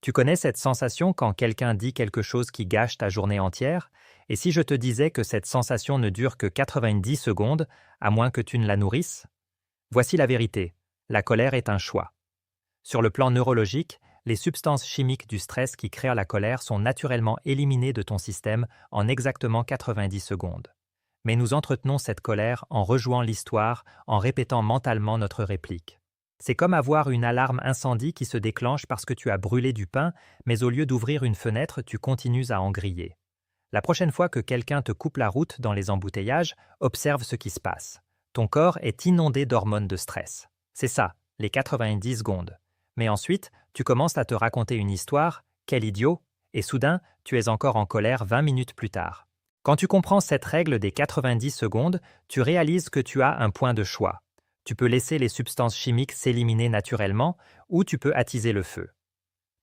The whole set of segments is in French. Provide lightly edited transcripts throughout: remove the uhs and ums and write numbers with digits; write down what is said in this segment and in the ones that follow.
Tu connais cette sensation quand quelqu'un dit quelque chose qui gâche ta journée entière? Et si je te disais que cette sensation ne dure que 90 secondes, à moins que tu ne la nourrisses? Voici la vérité. La colère est un choix. Sur le plan neurologique, les substances chimiques du stress qui créent la colère sont naturellement éliminées de ton système en exactement 90 secondes. Mais nous entretenons cette colère en rejouant l'histoire, en répétant mentalement notre réplique. C'est comme avoir une alarme incendie qui se déclenche parce que tu as brûlé du pain, mais au lieu d'ouvrir une fenêtre, tu continues à en griller. La prochaine fois que quelqu'un te coupe la route dans les embouteillages, observe ce qui se passe. Ton corps est inondé d'hormones de stress. C'est ça, les 90 secondes. Mais ensuite, tu commences à te raconter une histoire, quel idiot, et soudain, tu es encore en colère 20 minutes plus tard. Quand tu comprends cette règle des 90 secondes, tu réalises que tu as un point de choix. Tu peux laisser les substances chimiques s'éliminer naturellement ou tu peux attiser le feu.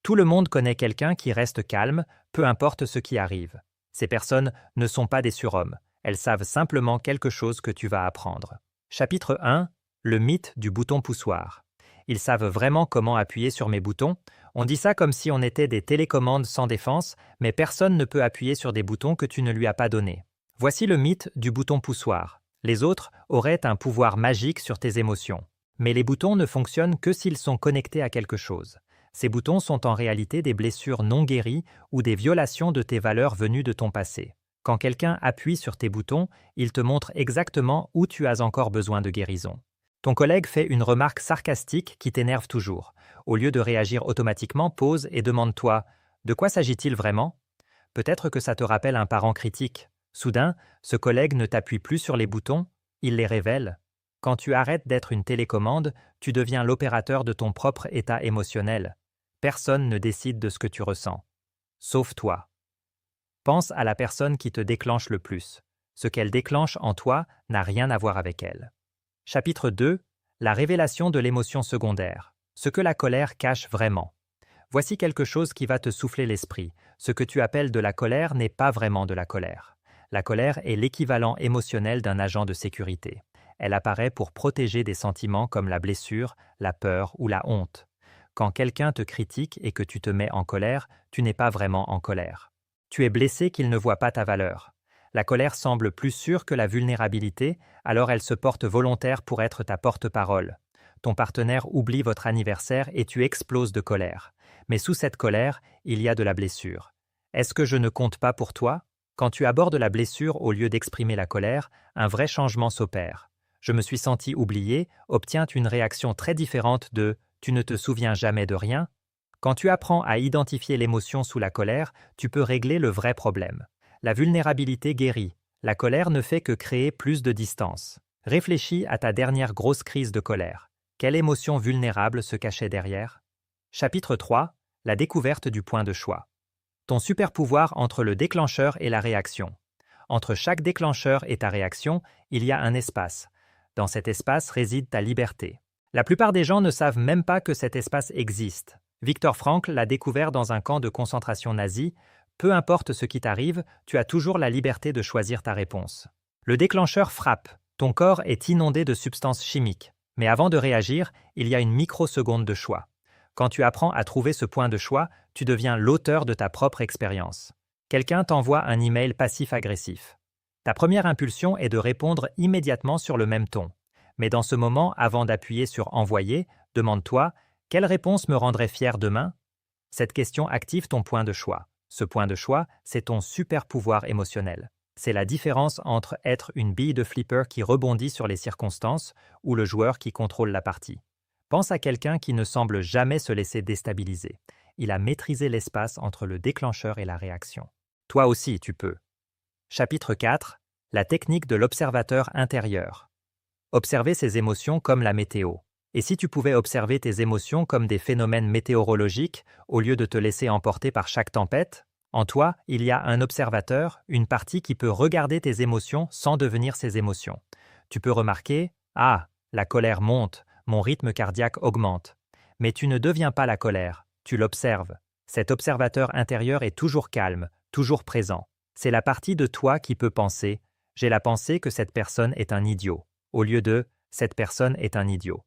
Tout le monde connaît quelqu'un qui reste calme, peu importe ce qui arrive. Ces personnes ne sont pas des surhommes, elles savent simplement quelque chose que tu vas apprendre. Chapitre 1. Le mythe du bouton poussoir. Ils savent vraiment comment appuyer sur mes boutons. On dit ça comme si on était des télécommandes sans défense, mais personne ne peut appuyer sur des boutons que tu ne lui as pas donnés. Voici le mythe du bouton poussoir. Les autres auraient un pouvoir magique sur tes émotions. Mais les boutons ne fonctionnent que s'ils sont connectés à quelque chose. Ces boutons sont en réalité des blessures non guéries ou des violations de tes valeurs venues de ton passé. Quand quelqu'un appuie sur tes boutons, il te montre exactement où tu as encore besoin de guérison. Ton collègue fait une remarque sarcastique qui t'énerve toujours. Au lieu de réagir automatiquement, pose et demande-toi « De quoi s'agit-il vraiment ?» Peut-être que ça te rappelle un parent critique. Soudain, ce collègue ne t'appuie plus sur les boutons, il les révèle. Quand tu arrêtes d'être une télécommande, tu deviens l'opérateur de ton propre état émotionnel. Personne ne décide de ce que tu ressens. Sauf toi. Pense à la personne qui te déclenche le plus. Ce qu'elle déclenche en toi n'a rien à voir avec elle. Chapitre 2. La révélation de l'émotion secondaire. Ce que la colère cache vraiment. Voici quelque chose qui va te souffler l'esprit. Ce que tu appelles de la colère n'est pas vraiment de la colère. La colère est l'équivalent émotionnel d'un agent de sécurité. Elle apparaît pour protéger des sentiments comme la blessure, la peur ou la honte. Quand quelqu'un te critique et que tu te mets en colère, tu n'es pas vraiment en colère. Tu es blessé qu'il ne voit pas ta valeur. La colère semble plus sûre que la vulnérabilité, alors elle se porte volontaire pour être ta porte-parole. Ton partenaire oublie votre anniversaire et tu exploses de colère. Mais sous cette colère, il y a de la blessure. Est-ce que je ne compte pas pour toi? Quand tu abordes la blessure au lieu d'exprimer la colère, un vrai changement s'opère. Je me suis senti oublié obtient une réaction très différente de « tu ne te souviens jamais de rien ». Quand tu apprends à identifier l'émotion sous la colère, tu peux régler le vrai problème. La vulnérabilité guérit. La colère ne fait que créer plus de distance. Réfléchis à ta dernière grosse crise de colère. Quelle émotion vulnérable se cachait derrière? Chapitre 3. La découverte du point de choix. Ton super-pouvoir entre le déclencheur et la réaction. Entre chaque déclencheur et ta réaction, il y a un espace. Dans cet espace réside ta liberté. La plupart des gens ne savent même pas que cet espace existe. Viktor Frankl l'a découvert dans un camp de concentration nazi. Peu importe ce qui t'arrive, tu as toujours la liberté de choisir ta réponse. Le déclencheur frappe. Ton corps est inondé de substances chimiques. Mais avant de réagir, il y a une microseconde de choix. Quand tu apprends à trouver ce point de choix, tu deviens l'auteur de ta propre expérience. Quelqu'un t'envoie un email passif-agressif. Ta première impulsion est de répondre immédiatement sur le même ton. Mais dans ce moment, avant d'appuyer sur « Envoyer », demande-toi « Quelle réponse me rendrait fier demain ?» Cette question active ton point de choix. Ce point de choix, c'est ton super-pouvoir émotionnel. C'est la différence entre être une bille de flipper qui rebondit sur les circonstances ou le joueur qui contrôle la partie. Pense à quelqu'un qui ne semble jamais se laisser déstabiliser. Il a maîtrisé l'espace entre le déclencheur et la réaction. Toi aussi, tu peux. Chapitre 4. La technique de l'observateur intérieur. Observer ses émotions comme la météo. Et si tu pouvais observer tes émotions comme des phénomènes météorologiques, au lieu de te laisser emporter par chaque tempête? En toi, il y a un observateur, une partie qui peut regarder tes émotions sans devenir ces émotions. Tu peux remarquer « Ah, la colère monte, mon rythme cardiaque augmente ». Mais tu ne deviens pas la colère, tu l'observes. Cet observateur intérieur est toujours calme, toujours présent. C'est la partie de toi qui peut penser « J'ai la pensée que cette personne est un idiot », au lieu de « Cette personne est un idiot ».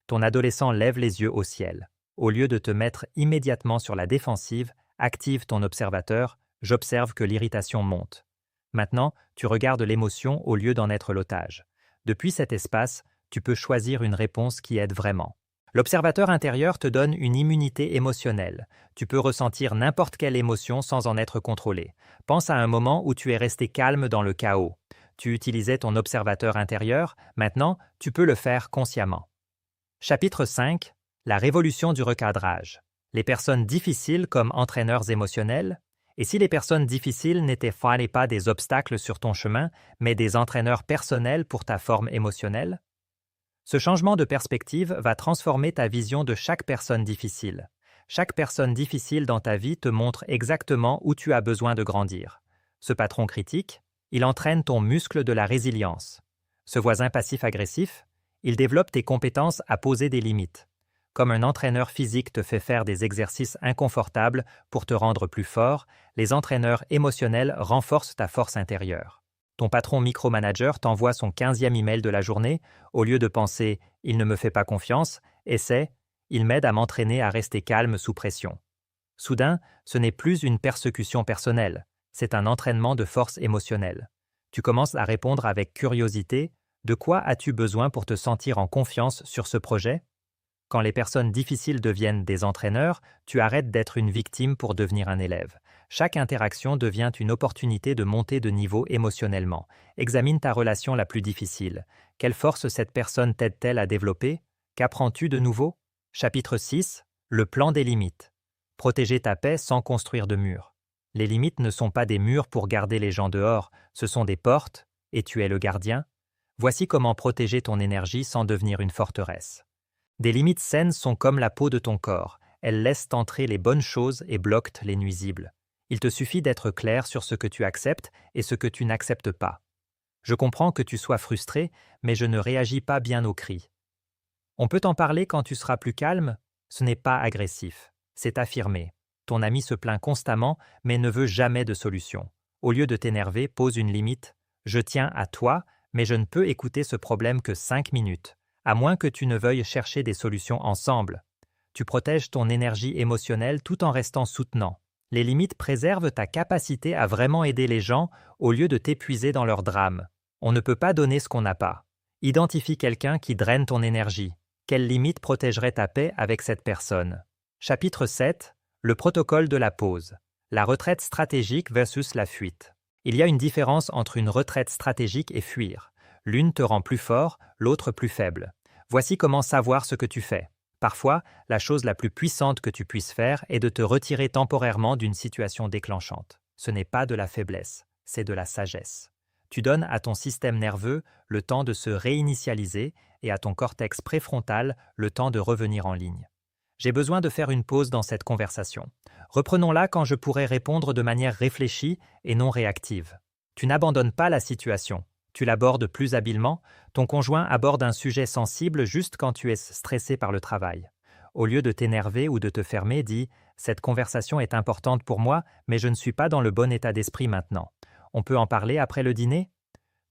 Ton adolescent lève les yeux au ciel. Au lieu de te mettre immédiatement sur la défensive, active ton observateur, j'observe que l'irritation monte. Maintenant, tu regardes l'émotion au lieu d'en être l'otage. Depuis cet espace, tu peux choisir une réponse qui aide vraiment. L'observateur intérieur te donne une immunité émotionnelle. Tu peux ressentir n'importe quelle émotion sans en être contrôlé. Pense à un moment où tu es resté calme dans le chaos. Tu utilisais ton observateur intérieur, maintenant, tu peux le faire consciemment. Chapitre 5. La révolution du recadrage. Les personnes difficiles comme entraîneurs émotionnels. Et si les personnes difficiles n'étaient pas des obstacles sur ton chemin, mais des entraîneurs personnels pour ta forme émotionnelle? Ce changement de perspective va transformer ta vision de chaque personne difficile. Chaque personne difficile dans ta vie te montre exactement où tu as besoin de grandir. Ce patron critique, il entraîne ton muscle de la résilience. Ce voisin passif-agressif, il développe tes compétences à poser des limites. Comme un entraîneur physique te fait faire des exercices inconfortables pour te rendre plus fort, les entraîneurs émotionnels renforcent ta force intérieure. Ton patron micromanager t'envoie son 15e email de la journée, au lieu de penser « il ne me fait pas confiance », essaie « il m'aide à m'entraîner à rester calme sous pression ». Soudain, ce n'est plus une persécution personnelle, c'est un entraînement de force émotionnelle. Tu commences à répondre avec curiosité « de quoi as-tu besoin pour te sentir en confiance sur ce projet ?» Quand les personnes difficiles deviennent des entraîneurs, tu arrêtes d'être une victime pour devenir un élève. Chaque interaction devient une opportunité de monter de niveau émotionnellement. Examine ta relation la plus difficile. Quelle force cette personne t'aide-t-elle à développer? Qu'apprends-tu de nouveau? Chapitre 6. Le plan des limites. Protéger ta paix sans construire de murs. Les limites ne sont pas des murs pour garder les gens dehors, ce sont des portes, et tu es le gardien. Voici comment protéger ton énergie sans devenir une forteresse. Des limites saines sont comme la peau de ton corps. Elles laissent entrer les bonnes choses et bloquent les nuisibles. Il te suffit d'être clair sur ce que tu acceptes et ce que tu n'acceptes pas. Je comprends que tu sois frustré, mais je ne réagis pas bien aux cris. On peut en parler quand tu seras plus calme? Ce n'est pas agressif, c'est affirmé. Ton ami se plaint constamment, mais ne veut jamais de solution. Au lieu de t'énerver, pose une limite. Je tiens à toi, mais je ne peux écouter ce problème que 5 minutes. À moins que tu ne veuilles chercher des solutions ensemble. Tu protèges ton énergie émotionnelle tout en restant soutenant. Les limites préservent ta capacité à vraiment aider les gens au lieu de t'épuiser dans leur drame. On ne peut pas donner ce qu'on n'a pas. Identifie quelqu'un qui draine ton énergie. Quelle limite protégerait ta paix avec cette personne? Chapitre 7. Le protocole de la pause. La retraite stratégique versus la fuite. Il y a une différence entre une retraite stratégique et fuir. L'une te rend plus fort, l'autre plus faible. Voici comment savoir ce que tu fais. Parfois, la chose la plus puissante que tu puisses faire est de te retirer temporairement d'une situation déclenchante. Ce n'est pas de la faiblesse, c'est de la sagesse. Tu donnes à ton système nerveux le temps de se réinitialiser et à ton cortex préfrontal le temps de revenir en ligne. J'ai besoin de faire une pause dans cette conversation. Reprenons-la quand je pourrai répondre de manière réfléchie et non réactive. Tu n'abandonnes pas la situation. Tu l'abordes plus habilement, ton conjoint aborde un sujet sensible juste quand tu es stressé par le travail. Au lieu de t'énerver ou de te fermer, dis « Cette conversation est importante pour moi, mais je ne suis pas dans le bon état d'esprit maintenant. On peut en parler après le dîner ?»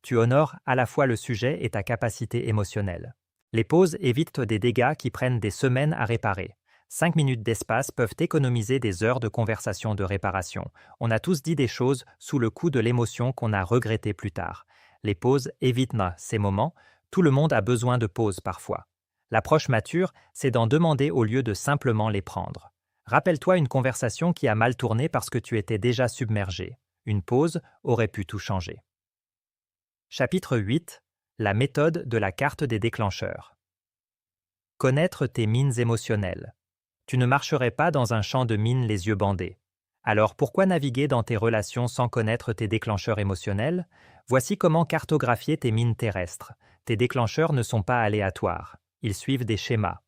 Tu honores à la fois le sujet et ta capacité émotionnelle. Les pauses évitent des dégâts qui prennent des semaines à réparer. 5 minutes d'espace peuvent économiser des heures de conversation de réparation. On a tous dit des choses sous le coup de l'émotion qu'on a regretté plus tard. Les pauses évitent ces moments. Tout le monde a besoin de pauses parfois. L'approche mature, c'est d'en demander au lieu de simplement les prendre. Rappelle-toi une conversation qui a mal tourné parce que tu étais déjà submergé. Une pause aurait pu tout changer. Chapitre 8. La méthode de la carte des déclencheurs. Connaître tes mines émotionnelles. Tu ne marcherais pas dans un champ de mines les yeux bandés. Alors pourquoi naviguer dans tes relations sans connaître tes déclencheurs émotionnels? Voici comment cartographier tes mines terrestres. Tes déclencheurs ne sont pas aléatoires. Ils suivent des schémas.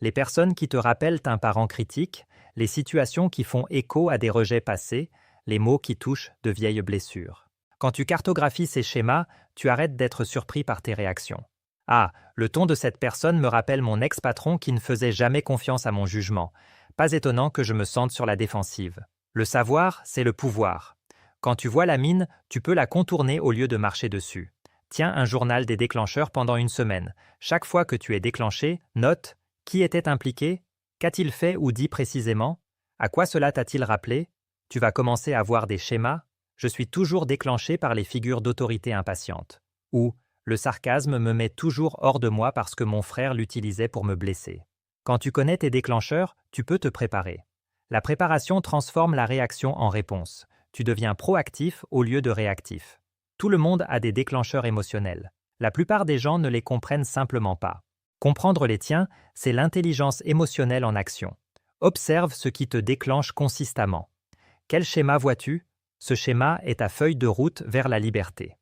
Les personnes qui te rappellent un parent critique, les situations qui font écho à des rejets passés, les mots qui touchent de vieilles blessures. Quand tu cartographies ces schémas, tu arrêtes d'être surpris par tes réactions. Ah, le ton de cette personne me rappelle mon ex-patron qui ne faisait jamais confiance à mon jugement. Pas étonnant que je me sente sur la défensive. Le savoir, c'est le pouvoir. Quand tu vois la mine, tu peux la contourner au lieu de marcher dessus. Tiens un journal des déclencheurs pendant une semaine. Chaque fois que tu es déclenché, note qui était impliqué, Qu'a-t-il fait ou dit précisément? À quoi cela t'a-t-il rappelé? Tu vas commencer à voir des schémas. Je suis toujours déclenché par les figures d'autorité impatientes. Ou le sarcasme me met toujours hors de moi parce que mon frère l'utilisait pour me blesser. Quand tu connais tes déclencheurs, tu peux te préparer. La préparation transforme la réaction en réponse. Tu deviens proactif au lieu de réactif. Tout le monde a des déclencheurs émotionnels. La plupart des gens ne les comprennent simplement pas. Comprendre les tiens, c'est l'intelligence émotionnelle en action. Observe ce qui te déclenche consistamment. Quel schéma vois-tu? Ce schéma est ta feuille de route vers la liberté.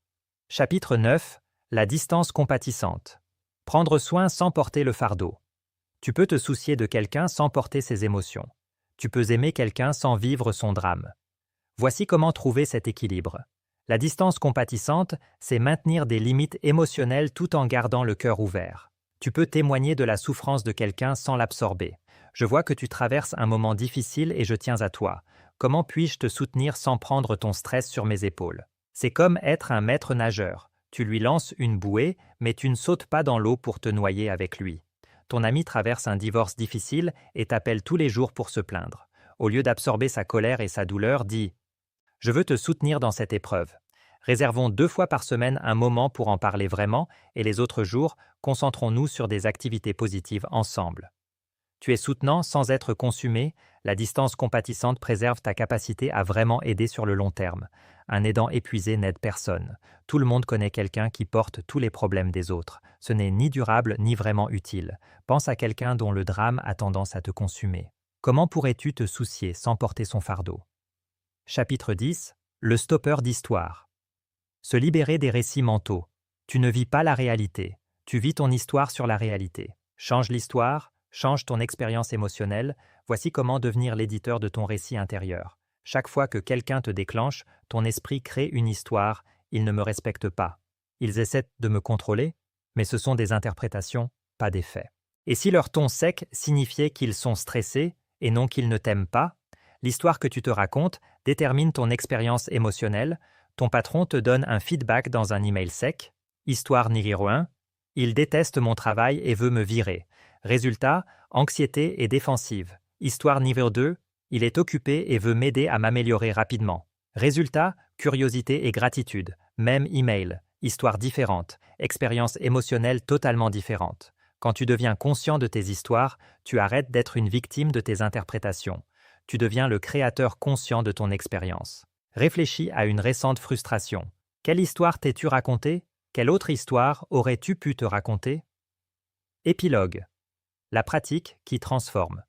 Chapitre 9. La distance compatissante. Prendre soin sans porter le fardeau. Tu peux te soucier de quelqu'un sans porter ses émotions. Tu peux aimer quelqu'un sans vivre son drame. Voici comment trouver cet équilibre. La distance compatissante, c'est maintenir des limites émotionnelles tout en gardant le cœur ouvert. Tu peux témoigner de la souffrance de quelqu'un sans l'absorber. Je vois que tu traverses un moment difficile et je tiens à toi. Comment puis-je te soutenir sans prendre ton stress sur mes épaules? C'est comme être un maître nageur. Tu lui lances une bouée, mais tu ne sautes pas dans l'eau pour te noyer avec lui. Ton ami traverse un divorce difficile et t'appelle tous les jours pour se plaindre. Au lieu d'absorber sa colère et sa douleur, dis « Je veux te soutenir dans cette épreuve ». Réservons 2 fois par semaine un moment pour en parler vraiment et les autres jours, concentrons-nous sur des activités positives ensemble. Tu es soutenant sans être consumé, la distance compatissante préserve ta capacité à vraiment aider sur le long terme. Un aidant épuisé n'aide personne. Tout le monde connaît quelqu'un qui porte tous les problèmes des autres. Ce n'est ni durable ni vraiment utile. Pense à quelqu'un dont le drame a tendance à te consumer. Comment pourrais-tu te soucier sans porter son fardeau? Chapitre 10. Le stoppeur d'histoire. Se libérer des récits mentaux. Tu ne vis pas la réalité. Tu vis ton histoire sur la réalité. Change l'histoire. Change ton expérience émotionnelle, voici comment devenir l'éditeur de ton récit intérieur. Chaque fois que quelqu'un te déclenche, ton esprit crée une histoire, ils ne me respectent pas. Ils essaient de me contrôler, mais ce sont des interprétations, pas des faits. Et si leur ton sec signifiait qu'ils sont stressés et non qu'ils ne t'aiment pas, l'histoire que tu te racontes détermine ton expérience émotionnelle, ton patron te donne un feedback dans un email sec, histoire numéro 1, il déteste mon travail et veut me virer. Résultat, anxiété et défensive. Histoire niveau 2, il est occupé et veut m'aider à m'améliorer rapidement. Résultat, curiosité et gratitude. Même email. Histoire différente. Expérience émotionnelle totalement différente. Quand tu deviens conscient de tes histoires, tu arrêtes d'être une victime de tes interprétations. Tu deviens le créateur conscient de ton expérience. Réfléchis à une récente frustration. Quelle histoire t'es-tu racontée? Quelle autre histoire aurais-tu pu te raconter? Épilogue. La pratique qui transforme.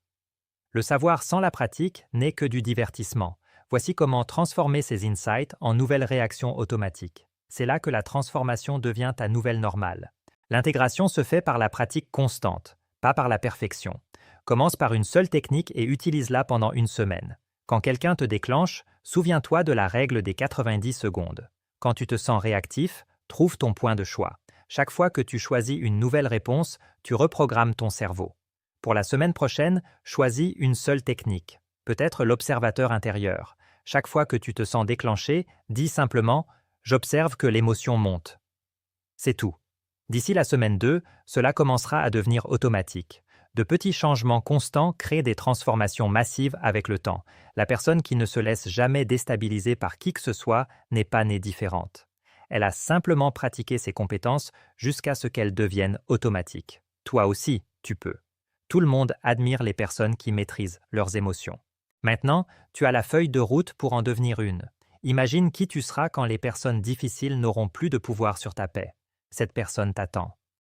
Le savoir sans la pratique n'est que du divertissement. Voici comment transformer ces insights en nouvelles réactions automatiques. C'est là que la transformation devient ta nouvelle normale. L'intégration se fait par la pratique constante, pas par la perfection. Commence par une seule technique et utilise-la pendant une semaine. Quand quelqu'un te déclenche, souviens-toi de la règle des 90 secondes. Quand tu te sens réactif, trouve ton point de choix. Chaque fois que tu choisis une nouvelle réponse, tu reprogrammes ton cerveau. Pour la semaine prochaine, choisis une seule technique, peut-être l'observateur intérieur. Chaque fois que tu te sens déclenché, dis simplement « J'observe que l'émotion monte ». C'est tout. D'ici la semaine 2, cela commencera à devenir automatique. De petits changements constants créent des transformations massives avec le temps. La personne qui ne se laisse jamais déstabiliser par qui que ce soit n'est pas née différente. Elle a simplement pratiqué ses compétences jusqu'à ce qu'elles deviennent automatiques. Toi aussi, tu peux. Tout le monde admire les personnes qui maîtrisent leurs émotions. Maintenant, tu as la feuille de route pour en devenir une. Imagine qui tu seras quand les personnes difficiles n'auront plus de pouvoir sur ta paix. Cette personne t'attend.